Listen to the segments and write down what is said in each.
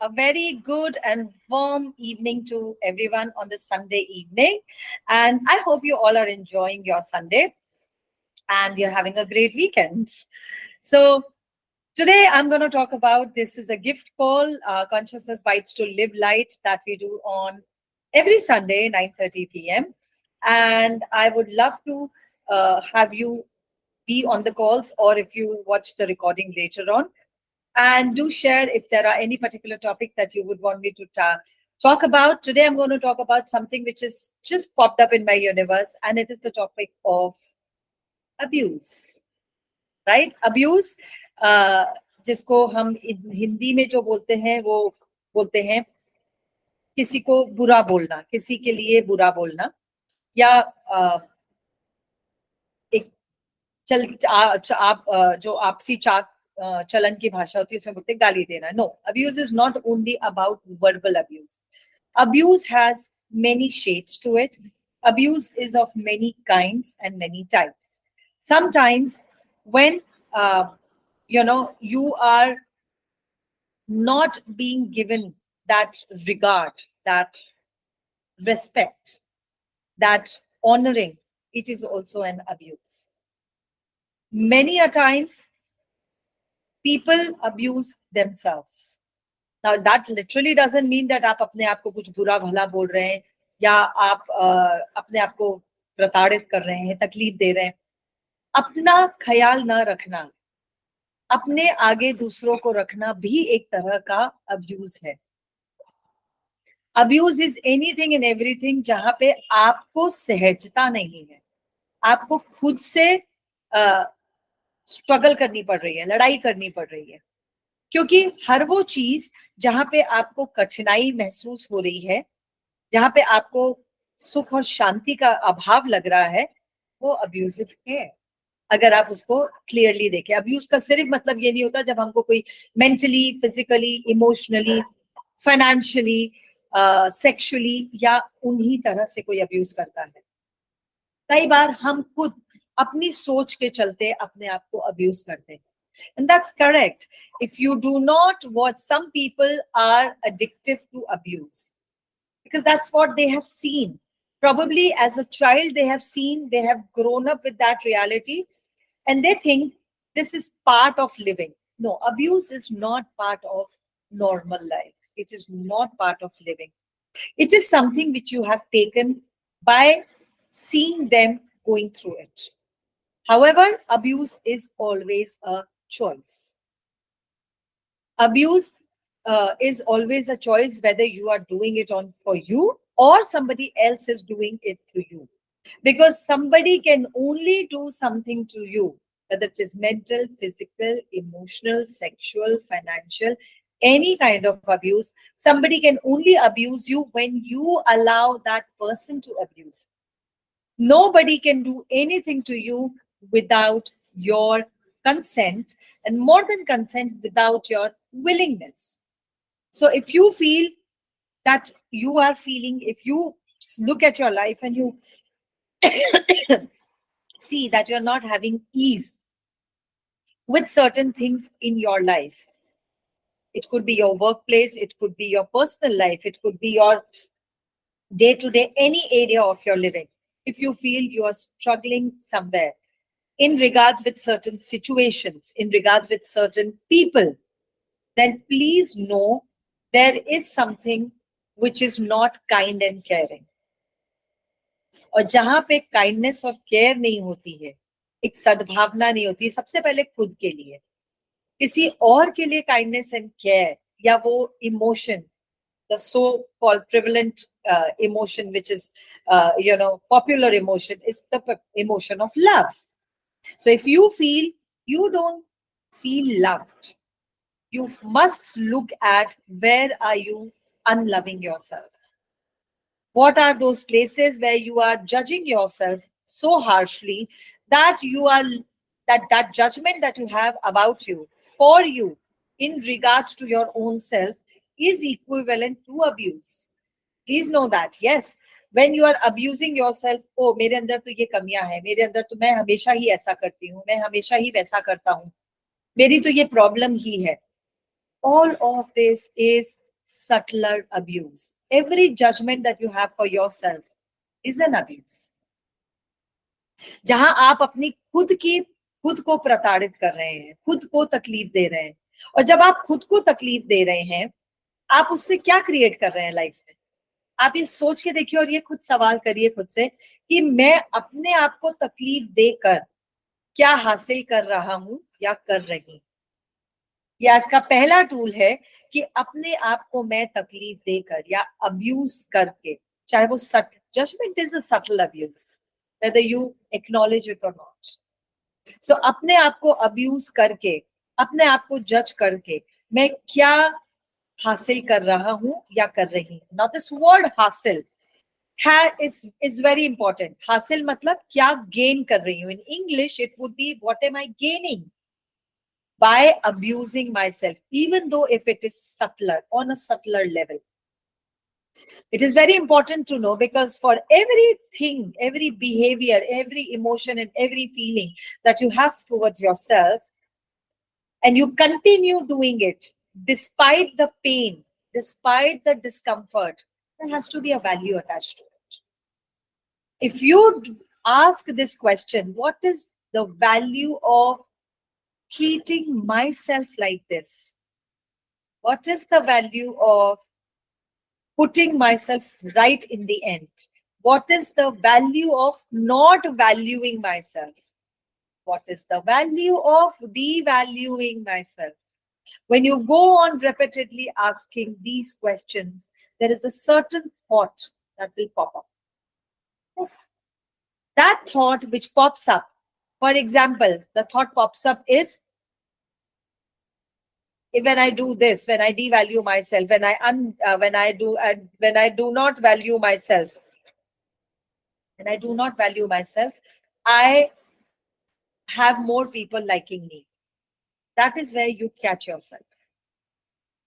a very good and warm evening to everyone on this Sunday evening. And I hope you all are enjoying your Sunday and you're having a great weekend. So, today I'm going to talk about this is a gift call, Consciousness Bites to Live Light, that we do on every Sunday, 9:30 p.m. And I would love to have you be on the calls, or if you watch the recording later on. And do share if there are any particular topics that you would want me to talk about. Today, I'm going to talk about something which is just popped up in my universe, and it is the topic of abuse. Right? Abuse, जिसको हम हिंदी में जो बोलते हैं वो बोलते हैं किसी को बुरा बोलना, किसी के लिए बुरा बोलना, या एक आप जो आपसी चलन की भाषा होती है उसमें बोलते हैं गाली देना. No, abuse is not only about verbal abuse. Abuse has many shades to it. Abuse is of many kinds and many types. Sometimes when you are not being given that regard, that respect, that honoring, it is also an abuse. Many a times people abuse themselves. Now that literally doesn't mean that आप अपने आप को कुछ बुरा भला बोल रहे हैं या आप अपने आप को प्रताड़ित कर रहे हैं, तकलीफ दे रहे हैं. अपना ख्याल न रखना, अपने आगे दूसरों को रखना भी एक तरह का अब्यूज है. Abuse is anything and everything जहां पे आपको सहजता नहीं है, आपको खुद से स्ट्रगल करनी पड़ रही है, लड़ाई करनी पड़ रही है. क्योंकि हर वो चीज जहां पे आपको कठिनाई महसूस हो रही है, जहां पे आपको सुख और शांति का अभाव लग रहा है, वो अब्यूजिव है. अगर आप उसको क्लियरली देखें, अब्यूज का सिर्फ मतलब ये नहीं होता जब हमको कोई mentally, physically, emotionally, financially, sexually या उन्हीं तरह से कोई अब्यूज करता है. कई बार हम खुद अपनी सोच के चलते अपने आप को अब्यूज करते हैं. And that's correct. If you do not watch, some people are addictive to abuse because that's what they have seen. Probably as a child, they have seen, they have grown up with that reality, and they think this is part of living. No, abuse is not part of normal life. It is not part of living. It is something which you have taken by seeing them going through it. However, abuse is always a choice. Abuse is always a choice, whether you are doing it on for you or somebody else is doing it to you. Because somebody can only do something to you, whether it is mental, physical, emotional, sexual, financial, any kind of abuse. Somebody can only abuse you when you allow that person to abuse. Nobody can do anything to you without your consent, and more than consent, without your willingness. So if you feel that you are feeling, if you look at your life and you see that you're not having ease with certain things in your life, it could be your workplace, it could be your personal life, it could be your day-to-day, any area of your living. If you feel you are struggling somewhere in regards with certain situations, in regards with certain people, then please know there is something which is not kind and caring. और जहां पे kindness और care नहीं होती है, एक सद्भावना नहीं होती, सबसे पहले खुद के लिए, किसी और के लिए काइंडनेस एंड केयर, या वो emotion, the so-called prevalent emotion, which is, popular emotion, is the emotion of love. So if you feel you don't feel loved, you must look at where are you unloving yourself. What are those places where you are judging yourself so harshly that you are that judgment that you have about you, for you, in regards to your own self, is equivalent to abuse. Please know that. Yes, when you are abusing yourself, oh, मेरे अंदर तो ये कमियां हैं, मेरे अंदर तो मैं हमेशा ही ऐसा करती हूँ, मैं हमेशा ही वैसा करता हूँ, मेरी तो ये प्रॉब्लम ही है. All of this is subtler abuse. Every judgment that you have for yourself is an abuse. जहां आप अपनी खुद को प्रताड़ित कर रहे हैं, खुद को तकलीफ दे रहे हैं, और जब आप खुद को तकलीफ दे रहे हैं, आप उससे क्या क्रिएट कर रहे हैं लाइफ में? आप ये सोच के देखिए और ये खुद सवाल करिए खुद से कि मैं अपने आप को तकलीफ देकर क्या हासिल कर रहा हूं या कर रही हूं। ये आज का पहला टूल है कि अपने आप को मैं तकलीफ देकर या अब्यूज करके, चाहे वो judgement is a subtle abuse whether you acknowledge it or not. So अपने आप को अब्यूज करके, अपने आप को जज करके मैं क्या हासिल कर रहा हूं या कर रही हूं। नाउ दिस वर्ड हासिल is very important. हासिल मतलब क्या गेन कर रही हूं। In English it would be what am I gaining by abusing myself, even though if it is subtler, on a subtler level. It is very important to know, because for everything, every behavior, every emotion, and every feeling that you have towards yourself, and you continue doing it despite the pain, despite the discomfort, there has to be a value attached to it. If you ask this question, what is the value of treating myself like this? What is the value of putting myself right in the end? What is the value of not valuing myself? What is the value of devaluing myself? When you go on repeatedly asking these questions, there is a certain thought that will pop up. Yes. That thought which pops up, for example, the thought pops up is, when I do this, when I devalue myself, when I do not value myself, I have more people liking me. That is where you catch yourself.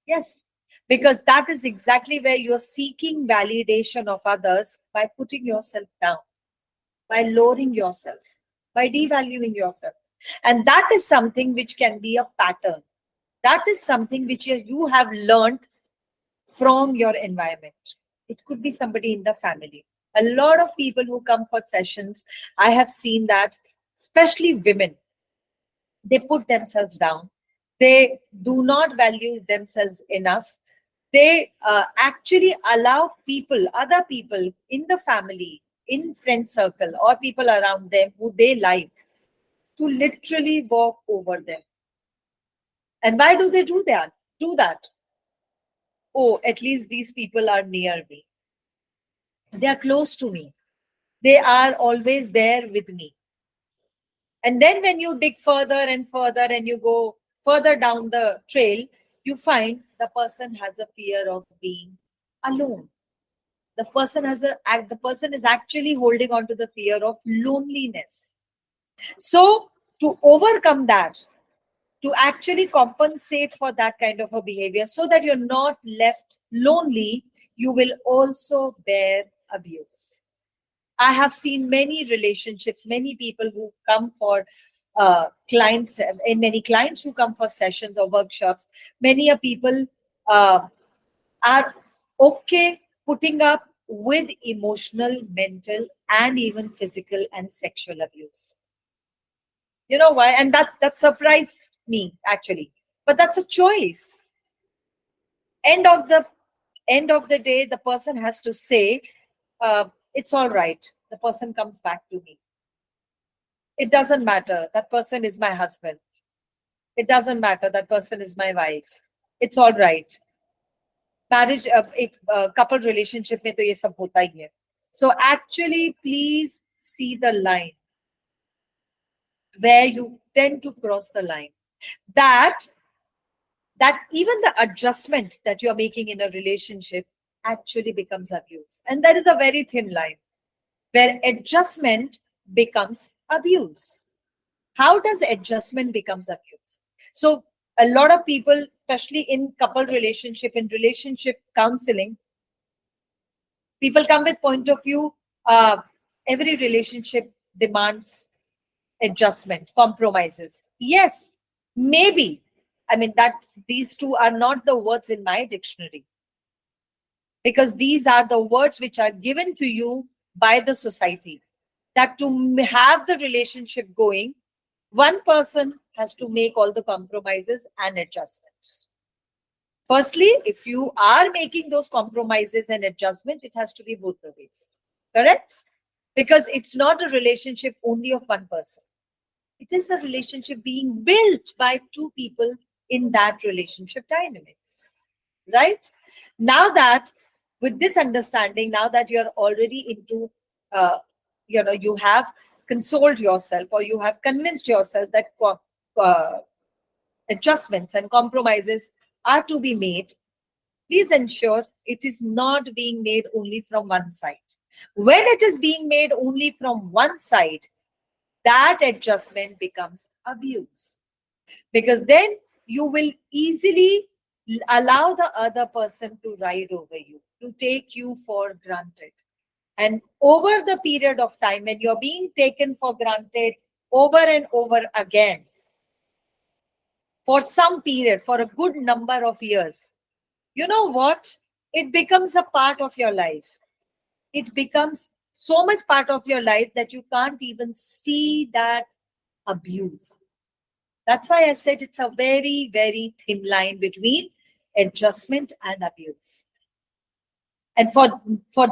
Yes, because that is exactly where you're seeking validation of others by putting yourself down, by lowering yourself, by devaluing yourself. And that is something which can be a pattern. That is something which you have learned from your environment. It could be somebody in the family. A lot of people who come for sessions, I have seen that, especially women, they put themselves down. They do not value themselves enough. They actually allow people, other people in the family, in friend circle, or people around them who they like, to literally walk over them. And why do they do that? Oh, at least these people are near me. They are close to me. They are always there with me. And then when you dig further and further and you go further down the trail, you find the person has a fear of being alone. The person is actually holding on to the fear of loneliness. So to overcome that, to actually compensate for that kind of a behavior so that you're not left lonely, you will also bear abuse. I have seen many relationships, many people who come for clients, and many clients who come for sessions or workshops. Many people are okay putting up with emotional, mental, and even physical and sexual abuse. You know why? And that surprised me actually. But that's a choice. End of the day, the person has to say, it's all right. The person comes back to me. It doesn't matter. That person is my husband. It doesn't matter. That person is my wife. It's all right. Marriage, couple relationship में तो ये सब होता ही है. So actually, please see the line where you tend to cross the line. That even the adjustment that you're making in a relationship actually becomes abuse. And there is a very thin line where adjustment becomes abuse. How does adjustment becomes abuse? So a lot of people, especially in couple relationship, in relationship counseling, people come with point of view, every relationship demands adjustment, compromises. Yes, maybe. I mean, that these two are not the words in my dictionary. because these are the words which are given to you by the society, that to have the relationship going, one person has to make all the compromises and adjustments. Firstly, if you are making those compromises and adjustment, it has to be both the ways. Correct? Because it's not a relationship only of one person. It is a relationship being built by two people in that relationship dynamics. Right? Now that, with this understanding, now that you're already into, you have consoled yourself, or you have convinced yourself that uh, adjustments and compromises are to be made, please ensure it is not being made only from one side. When it is being made only from one side, that adjustment becomes abuse. Because then you will easily allow the other person to ride over you, to take you for granted. And over the period of time, when you're being taken for granted over and over again, for some period, for a good number of years, you know what? It becomes a part of your life. It becomes so much part of your life that you can't even see that abuse. That's why I said it's a very, very thin line between adjustment and abuse. And for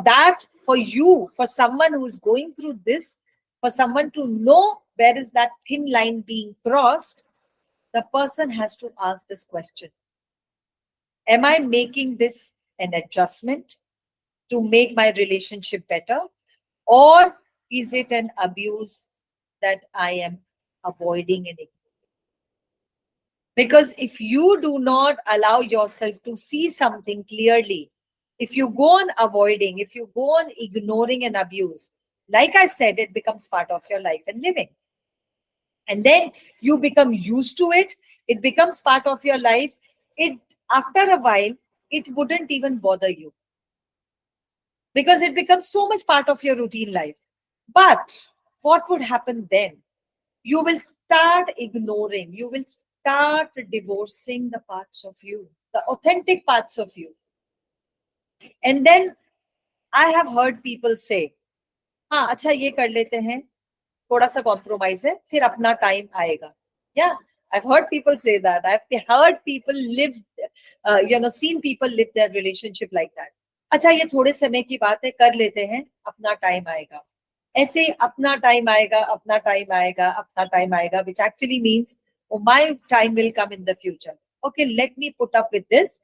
that, for you, for someone who's going through this, for someone to know where is that thin line being crossed, the person has to ask this question. Am I making this an adjustment to make my relationship better? Or is it an abuse that I am avoiding and ignoring? Because if you do not allow yourself to see something clearly, if you go on avoiding, if you go on ignoring an abuse, like I said, it becomes part of your life and living. And then you become used to it, it becomes part of your life. It, after a while, it wouldn't even bother you, because it becomes so much part of your routine life. But what would happen then? You will start ignoring, you will start divorcing the parts of you, the authentic parts of you. And then I have heard people say, हाँ अच्छा ये कर लेते हैं, थोड़ा सा compromise है, फिर अपना टाइम आएगा. Yeah, I've heard people say that. I've heard people live, seen people live their relationship like that. अच्छा ये थोड़े समय की बात है, कर लेते हैं, अपना टाइम आएगा. ऐसे अपना टाइम आएगा, अपना टाइम आएगा, अपना टाइम आएगा, which actually means, oh, my time will come in the future. Okay, let me put up with this.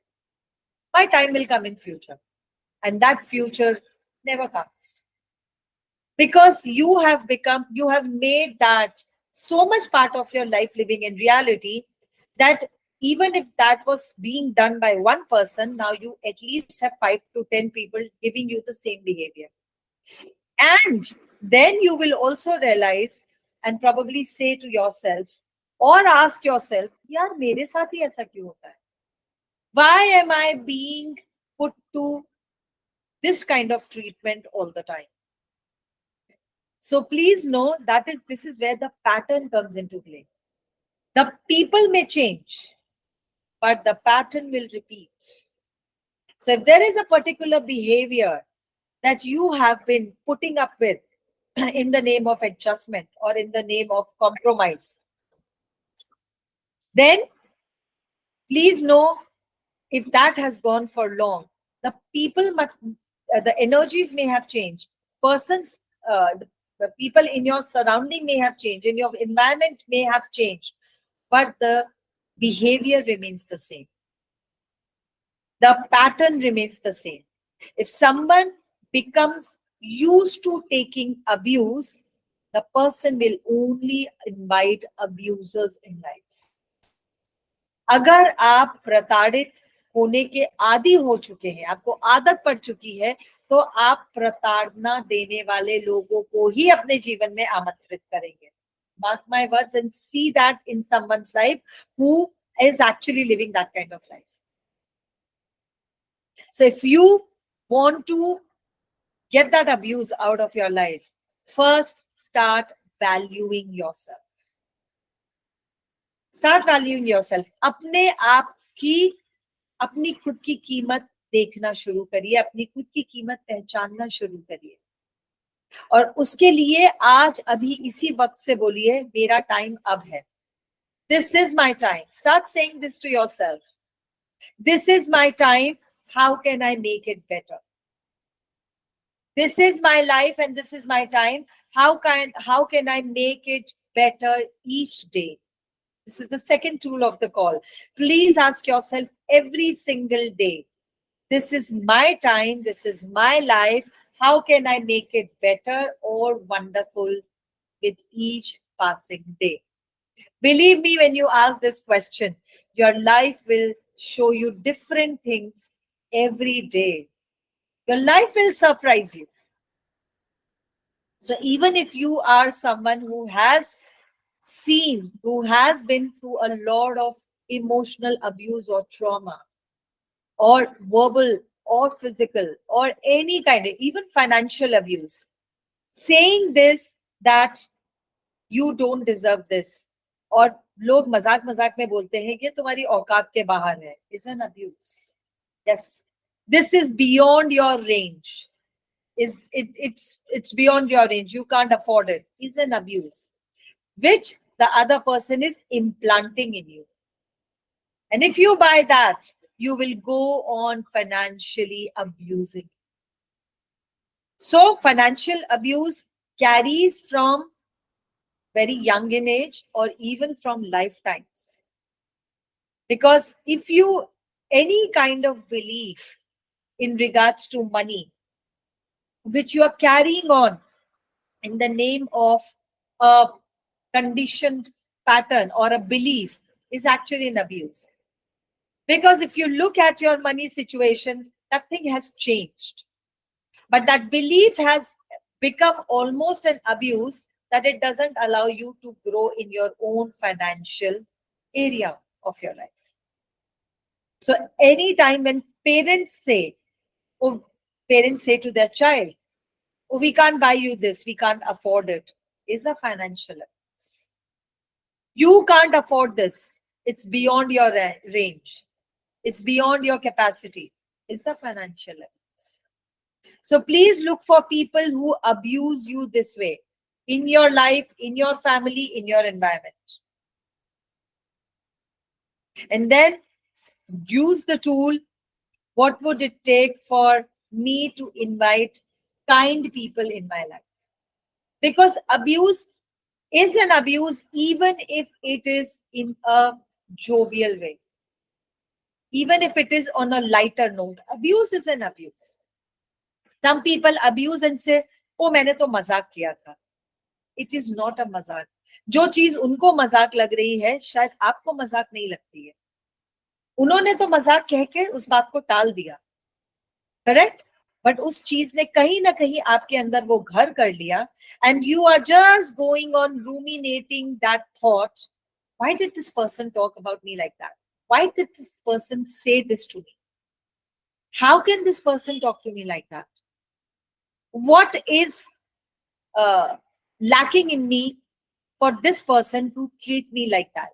My time will come in future. And that future never comes. Because you have made that so much part of your life living in reality, that even if that was being done by one person, now you at least have 5 to 10 people giving you the same behavior. And then you will also realize and probably say to yourself or ask yourself, yaar, mere saath hi aisa kyun hota hai? Why am I being put to this kind of treatment all the time? So please know that this is where the pattern comes into play. The people may change, but the pattern will repeat. So if there is a particular behavior that you have been putting up with in the name of adjustment or in the name of compromise, then please know, if that has gone for long, the people must, the energies may have changed. Persons, the people in your surrounding may have changed, in your environment may have changed, but the behavior remains the same. The pattern remains the same. If someone becomes used to taking abuse, the person will only invite abusers in life. अगर आप प्रताड़ित होने के आदी हो चुके हैं, आपको आदत पड़ चुकी है, तो आप प्रताड़ना देने वाले लोगों को ही अपने जीवन में आमंत्रित करेंगे. Mark my words and see that in someone's life who is actually living that kind of life. So if you want to get that abuse out of your life, first start valuing yourself. Start valuing yourself. अपने आप की, अपनी खुद की कीमत देखना शुरू करिए, अपनी खुद की कीमत पहचानना शुरू करिए, और उसके लिए आज अभी इसी वक्त से बोलिए मेरा टाइम अब है. This is my time. Start saying this to yourself. This is my time. How can I make it better? This is my life and this is my time. How can I make it better each day? This is the second tool of the call. Please ask yourself every single day, this is my time, this is my life. How can I make it better or wonderful with each passing day? Believe me, when you ask this question, your life will show you different things every day. Your life will surprise you. So even if you are someone who has been through a lot of emotional abuse or trauma, or verbal or physical, or any kind of, even financial abuse, saying this, that you don't deserve this, और लोग मजाक मजाक में बोलते हैं कि तुम्हारी औकात के बाहर है, is an abuse. Yes, this is beyond your range. It's beyond your range. You can't afford it. Is an abuse, which the other person is implanting in you. And if you buy that, you will go on financially abusing. So financial abuse carries from very young in age or even from lifetimes. Because if you, any kind of belief in regards to money, which you are carrying on in the name of a conditioned pattern or a belief, is actually an abuse. Because if you look at your money situation, nothing has changed. But that belief has become almost an abuse, that it doesn't allow you to grow in your own financial area of your life. So anytime when parents say to their child, oh, we can't buy you this, we can't afford it, is a financial abuse. You can't afford this, it's beyond your range, it's beyond your capacity, is a financial abuse. So please look for people who abuse you this way in your life, in your family, in your environment. And then use the tool. What would it take for me to invite kind people in my life? Because abuse is an abuse, even if it is in a jovial way. Even if it is on a lighter note, abuse is an abuse. Some people abuse and say, oh, मैंने तो मजाक किया था. It is not a मजाक. जो चीज उनको मजाक लग रही है, शायद आपको मजाक नहीं लगती है. उन्होंने तो मजाक कह के उस बात को टाल दिया, करेक्ट, बट उस चीज ने कहीं ना कहीं आपके अंदर वो घर कर लिया, and you are just going on ruminating that thought. Why did this person talk about me like that? Why did this person say this to me? How can this person talk to me like that? What is lacking in me for this person to treat me like that?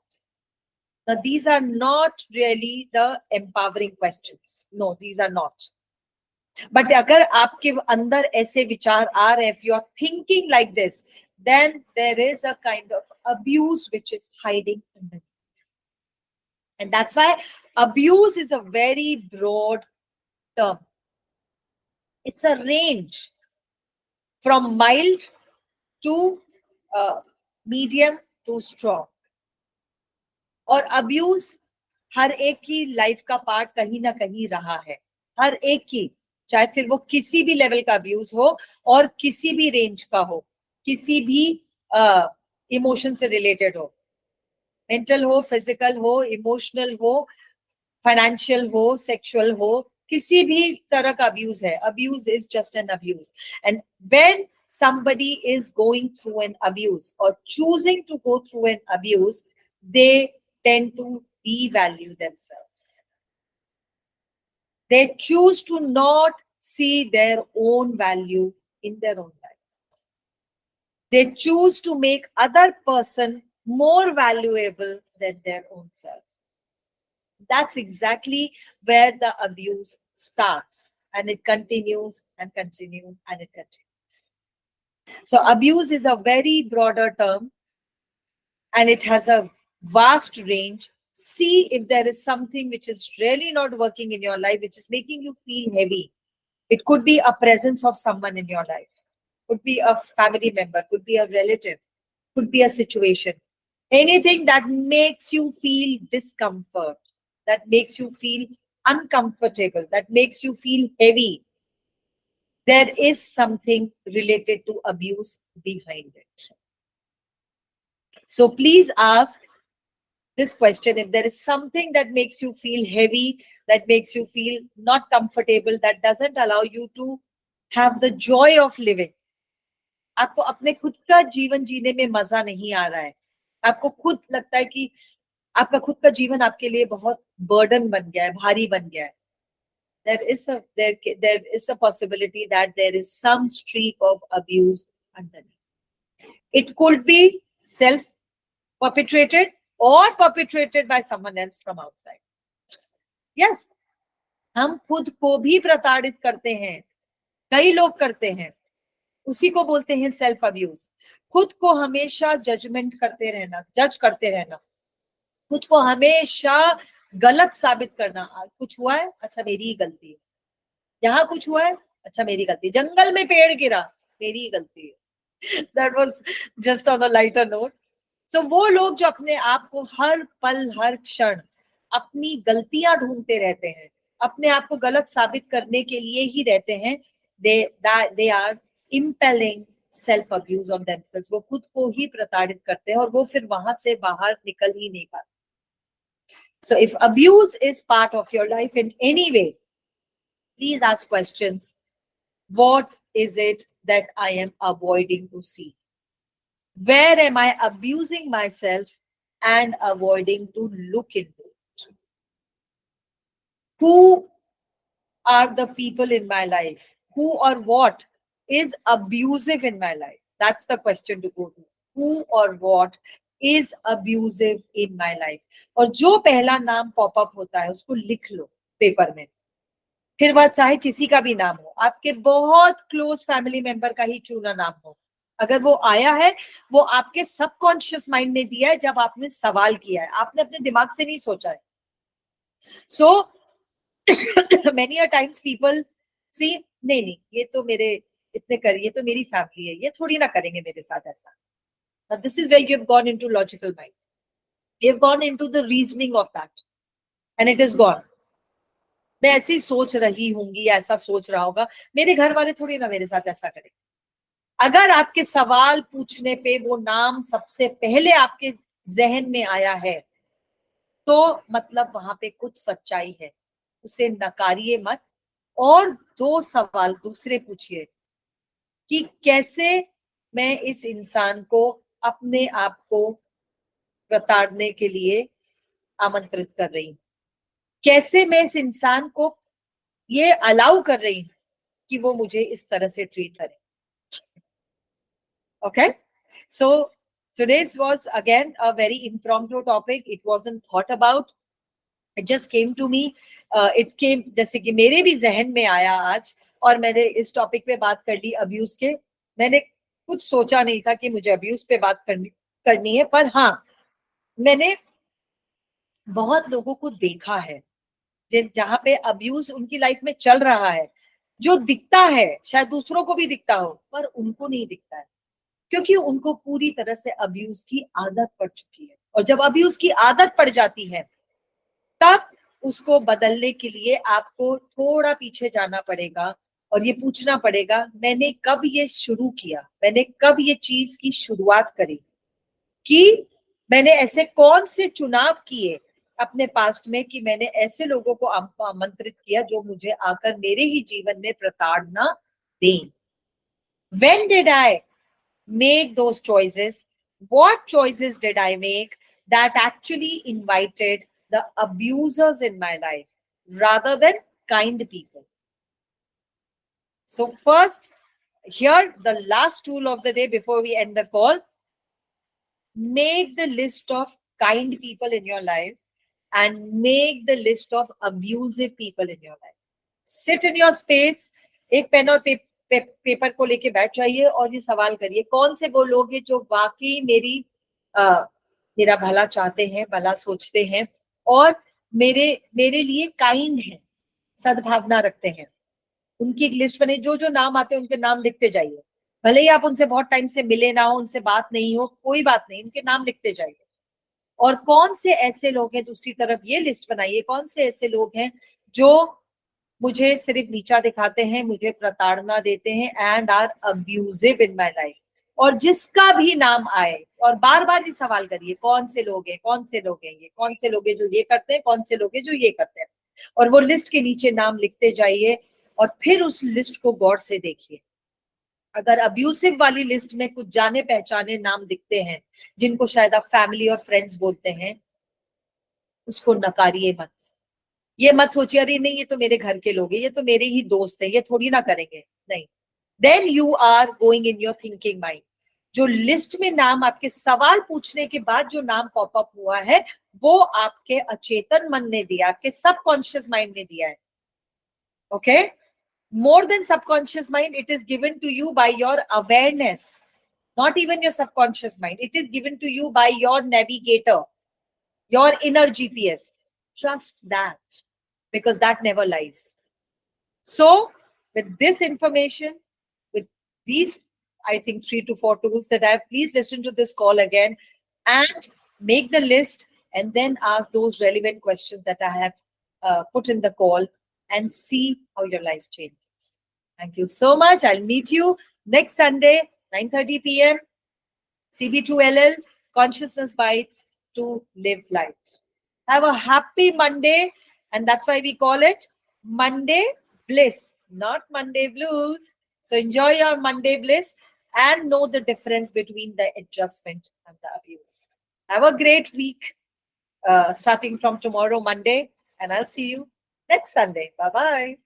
Now, these are not really the empowering questions. No, these are not. But अगर आपके अंदर ऐसे विचार आ रहे, if you are thinking like this, then there is a kind of abuse which is hiding underneath. And that's why abuse is a very broad term. It's a range from mild to medium to strong. और abuse हर एक की life का part कहीं ना कहीं रहा है, हर एक की, चाहे फिर वो किसी भी लेवल का अब्यूज हो और किसी भी रेंज का हो, किसी भी इमोशन से रिलेटेड हो, मेंटल हो, फिजिकल हो, इमोशनल हो, फाइनेंशियल हो, सेक्सुअल हो, किसी भी तरह का अब्यूज है. Abuse is just an abuse. And when somebody is going through an abuse or choosing to go through an abuse, they tend to devalue themselves. They choose to not see their own value in their own life. They choose to make other person more valuable than their own self. That's exactly where the abuse starts and it continues and continues and it continues. So abuse is a very broader term and it has a vast range. See if there is something which is really not working in your life, which is making you feel heavy. It could be a presence of someone in your life, could be a family member, could be a relative, could be a situation. Anything that makes you feel discomfort, that makes you feel uncomfortable, that makes you feel heavy, there is something related to abuse behind it. So please ask this question: if there is something that makes you feel heavy, that makes you feel not comfortable, that doesn't allow you to have the joy of living, आपको अपने खुद का जीवन जीने में मजा नहीं आ रहा है, आपको खुद लगता है कि आपका खुद का जीवन आपके लिए बहुत बर्डन बन गया है, भारी बन गया है, there is a possibility that there is some streak of abuse underneath. It could be self perpetrated or perpetrated by someone else from outside. Yes, हम खुद को भी प्रताड़ित करते हैं, कई लोग करते हैं, उसी को बोलते हैं सेल्फ अब्यूज. खुद को हमेशा जजमेंट करते रहना, जज करते रहना, खुद को हमेशा गलत साबित करना. कुछ हुआ है, अच्छा मेरी ही गलती है, यहाँ कुछ हुआ है, अच्छा मेरी गलती, जंगल में पेड़ गिरा, मेरी ही गलती है. That was just on a lighter note. So वो लोग जो अपने आप को हर पल हर क्षण अपनी गलतियां ढूंढते रहते हैं, अपने आप को गलत साबित करने के लिए ही रहते हैं, they are impelling self abuse on themselves. वो खुद को ही प्रताड़ित करते हैं और वो फिर वहां से बाहर निकल ही नहीं पाते. So if abuse is part of your life in any way, please ask questions. What is it that I am avoiding to see? Where am I abusing myself and avoiding to look into it? Who are the people in my life? Who or what is abusive in my life? That's the question to go to. Who or what is abusive in my life? और जो पहला नाम popup होता है उसको लिख लो paper में, फिर वह चाहे किसी का भी नाम हो, आपके बहुत क्लोज फैमिली मेंबर का ही क्यों ना नाम हो, अगर वो आया है वो आपके सबकॉन्शियस माइंड ने दिया है जब आपने सवाल किया है, आपने अपने दिमाग से नहीं सोचा है. सो many a times people see, नहीं ये तो मेरे इतने कर, ये तो मेरी फैमिली है, ये थोड़ी ना करेंगे मेरे साथ ऐसा. Now this is where you have gone into logical mind, you have gone into the reasoning of that and it is gone. मैं ऐसे ही सोच रही होंगी, ऐसा सोच रहा होगा, मेरे घर वाले थोड़ी ना मेरे साथ ऐसा करेंगे. अगर आपके सवाल पूछने पे वो नाम सबसे पहले आपके जहन में आया है तो मतलब वहां पे कुछ सच्चाई है, उसे नकारिए मत और दो सवाल दूसरे पूछिए कि कैसे मैं इस इंसान को अपने आप को प्रताड़ने के लिए आमंत्रित कर रही हूं, कैसे मैं इस इंसान को ये अलाउ कर रही हूं कि वो मुझे इस तरह से ट्रीट करे. Okay, so today's was again a very impromptu topic. It wasn't thought about. It just came to me. It came जैसे कि मेरे भी जहन में आया आज और मैंने इस टॉपिक पे बात कर ली अब्यूज के. मैंने कुछ सोचा नहीं था कि मुझे अब्यूज पे बात करनी है, पर हाँ मैंने बहुत लोगों को देखा है जहां पे अब्यूज उनकी लाइफ में चल रहा है, जो दिखता है शायद दूसरों को भी दिखता हो पर उनको नहीं दिखता है, क्योंकि उनको पूरी तरह से अब्यूज की आदत पड़ चुकी है. और जब अब्यूज की आदत पड़ जाती है तब उसको बदलने के लिए आपको थोड़ा पीछे जाना पड़ेगा और ये पूछना पड़ेगा मैंने कब ये शुरू किया, मैंने कब ये चीज की शुरुआत करी, कि मैंने ऐसे कौन से चुनाव किए अपने पास्ट में कि मैंने ऐसे लोगों को आमंत्रित किया जो मुझे आकर मेरे ही जीवन में प्रताड़ना दें. When did I make those choices? What choices did I make that actually invited the abusers in my life rather than kind people? So first, here the last tool of the day before we end the call, make the list of kind people in your life and make the list of abusive people in your life. Sit in your space, एक pen और paper को लेके बैठ जाइए और ये सवाल करिए, कौन से वो लोग हैं जो वाकई मेरा भला चाहते हैं, भला सोचते हैं और मेरे लिए काइंड हैं, सद्भावना रखते हैं। उनकी एक लिस्ट बने, जो जो नाम आते हैं उनके नाम लिखते जाइए। भले ही आप उनसे बहुत टाइम से मिले ना हो, उनसे बात नहीं हो, कोई बात नहीं, उनके नाम लिखते जाइए। और कौन से ऐसे लोग हैं, दूसरी तरफ ये लिस्ट बनाइए, कौन से ऐसे लोग हैं जो मुझे सिर्फ नीचा दिखाते हैं, मुझे प्रताड़ना देते हैं and are abusive in my life. और जिसका भी नाम आए, और बार बार ये सवाल करिए, कौन से लोग हैं, कौन से लोग हैं ये, कौन से लोग हैं जो ये करते हैं, कौन से लोग हैं जो ये करते हैं, और वो लिस्ट के नीचे नाम लिखते जाइए और फिर उस लिस्ट को गौर से देखिए। अगर अब्यूसिव वाली लिस्ट में कुछ जाने पहचाने नाम दिखते हैं जिनको शायद आप फैमिली और फ्रेंड्स बोलते हैं, उसको नकारिए मत। ये मत सोचिए अरे नहीं ये तो मेरे घर के लोग हैं, ये तो मेरे ही दोस्त हैं, ये थोड़ी ना करेंगे, नहीं। Then you are going in your thinking mind. जो लिस्ट में नाम आपके सवाल पूछने के बाद जो नाम पॉपअप हुआ है, वो आपके अचेतन मन ने दिया, आपके सबकॉन्शियस माइंड ने दिया है। Okay, more than subconscious mind, it is given to you by your awareness, not even your subconscious mind. It is given to you by your navigator, your inner GPS. Trust that, because that never lies. So with this information, with these, I think 3 to 4 tools that I have, please listen to this call again and make the list, and then ask those relevant questions that I have put in the call, and see how your life changes. Thank you so much. I'll meet you next Sunday, 9:30 p.m. CB2LL, Consciousness Bites to Live Light. Have a happy Monday, and that's why we call it Monday Bliss, not Monday Blues. So enjoy your Monday Bliss and know the difference between the adjustment and the abuse. Have a great week starting from tomorrow, Monday, and I'll see you next Sunday. Bye-bye.